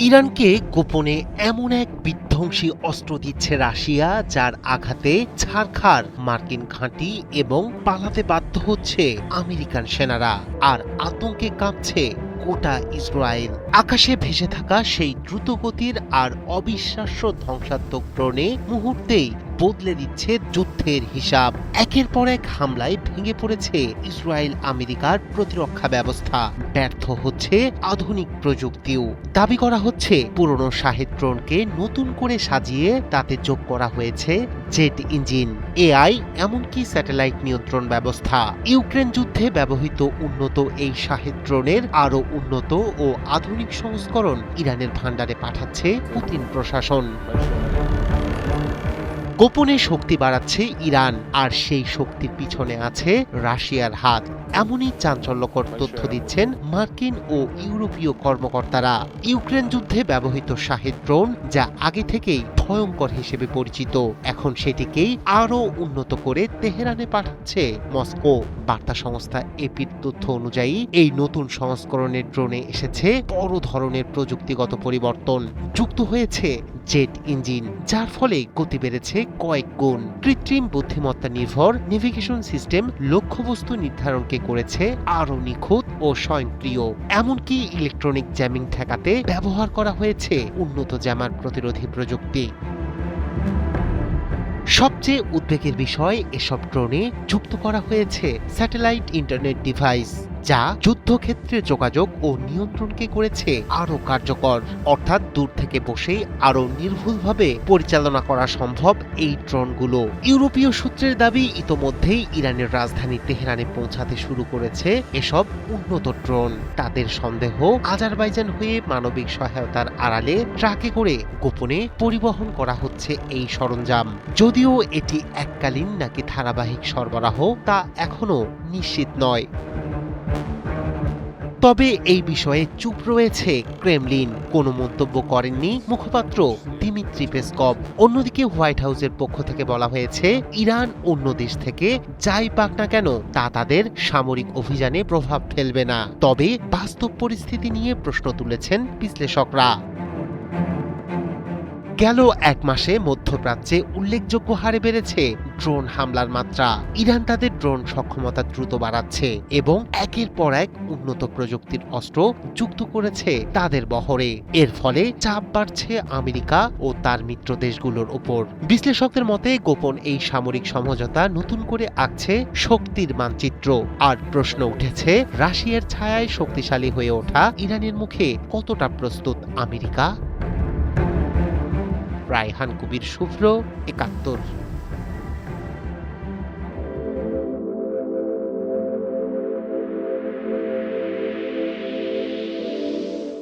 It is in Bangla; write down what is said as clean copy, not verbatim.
ইরানকে গোপনে এমন এক বিধ্বংসী অস্ত্র দিচ্ছে রাশিয়া, যার আঘাতে ছারখার মার্কিন ঘাঁটি এবং পালাতে বাধ্য হচ্ছে আমেরিকান সেনারা। আর আতঙ্কে কাঁপছে গোটা ইসরায়েল। আকাশে ভেসে থাকা সেই দ্রুতগতির আর অবিশ্বাস্য ধ্বংসাত্মক ড্রোনে মুহূর্তেই বদলে দিচ্ছে যুদ্ধের হিসাব। একের পর এক হামলায় ভেঙে পড়েছে ইসরায়েল আমেরিকার প্রতিরক্ষা ব্যবস্থা, ব্যর্থ হচ্ছে আধুনিক প্রযুক্তিও। দাবি করা হচ্ছে পুরনো শাহেদ ড্রোনকে নতুন করে সাজিয়ে তাতে যোগ করা হয়েছে জেট ইঞ্জিন, এআই, এমনকি স্যাটেলাইট নিয়ন্ত্রণ ব্যবস্থা। ইউক্রেন যুদ্ধে ব্যবহৃত উন্নত এই শাহেদ ড্রোনের আরও উন্নত ও আধুনিক সংস্করণ ইরানের ভান্ডারে পাঠাচ্ছে পুতিন প্রশাসন। গোপনে শক্তি বাড়াচ্ছে ইরান, আর সেই শক্তির পিছনে আছে রাশিয়ার হাত। এমনই চাঞ্চল্যকর তথ্য দিচ্ছেন মার্কিন ও ইউরোপীয় কর্মকর্তারা। ইউক্রেন যুদ্ধে ব্যবহৃত শাহেদ ড্রোন, যা আগে থেকেই ভয়ঙ্কর হিসেবে পরিচিত, এখন সেটিকেই আরও উন্নত করে তেহরানে পাঠাচ্ছে মস্কো। বার্তা সংস্থা এপির তথ্য অনুযায়ী এই নতুন সংস্করণের ড্রোনে এসেছে বড় ধরনের প্রযুক্তিগত পরিবর্তন। যুক্ত হয়েছে জেট ইঞ্জিন, যার ফলে গতি বেড়েছে কয়েক গুণ। কৃত্রিম বুদ্ধিমত্তা নির্ভর নেভিগেশন সিস্টেম লক্ষ্যবস্তু নির্ধারণকে করেছে আরও নিখুঁত ও স্বয়ংক্রিয়। এমনকি ইলেকট্রনিক জ্যামিং ঠেকাতে ব্যবহার করা হয়েছে উন্নত জ্যামার প্রতিরোধী প্রযুক্তি। সবচেয়ে উদ্বেগের বিষয়, এসব ড্রোনে যুক্ত করা হয়েছে স্যাটেলাইট ইন্টারনেট ডিভাইস, যা যুদ্ধক্ষেত্রে যোগাযোগ ও নিয়ন্ত্রণকে করেছে আরও কার্যকর। অর্থাৎ দূর থেকে বসেই আরও নির্ভুলভাবে পরিচালনা করা সম্ভব এই ড্রোনগুলো। ইউরোপীয় সূত্রের দাবি, ইতোমধ্যেই ইরানের রাজধানী তেহরানে পৌঁছাতে শুরু করেছে এসব উন্নত ড্রোন। তাদের সন্দেহ, আজারবাইজান হয়ে মানবিক সহায়তার আড়ালে ট্রাকে করে গোপনে পরিবহন করা হচ্ছে এই সরঞ্জাম। যদিও এটি এককালীন নাকি ধারাবাহিক সরবরাহ তা এখনো নিশ্চিত নয়। তবে এই বিষয়ে চুপ রয়েছে ক্রেমলিন, কোনো মন্তব্য করেননি মুখপাত্র দিমিত্রি পেসকভ। অন্যদিকে হোয়াইট হাউসের পক্ষ থেকে বলা হয়েছে, ইরান অন্য দেশ থেকে যাই পাক না কেন তা তাদের সামরিক অভিযানে প্রভাব ফেলবে না। তবে বাস্তব পরিস্থিতি নিয়ে প্রশ্ন তুলেছেন বিশ্লেষকরা। গেল এক মাসে মধ্যপ্রাচ্যে উল্লেখযোগ্য হারে বেড়েছে ড্রোন হামলার মাত্রা। ইরান তাদের ড্রোন সক্ষমতা দ্রুত বাড়াচ্ছে এবং একের পর এক উন্নত প্রযুক্তির অস্ত্র যুক্ত করেছে তাদের বহরে। এর ফলে চাপ বাড়ছে আমেরিকা ও তার মিত্র দেশগুলোর উপর। বিশ্লেষকদের মতে, গোপন এই সামরিক সমঝোতা নতুন করে আঁকছে শক্তির মানচিত্র। আর প্রশ্ন উঠেছে, রাশিয়ার ছায়ায় শক্তিশালী হয়ে ওঠা ইরানের মুখে কতটা প্রস্তুত আমেরিকা? রায়হান কবির, শুভ্র, ৭১।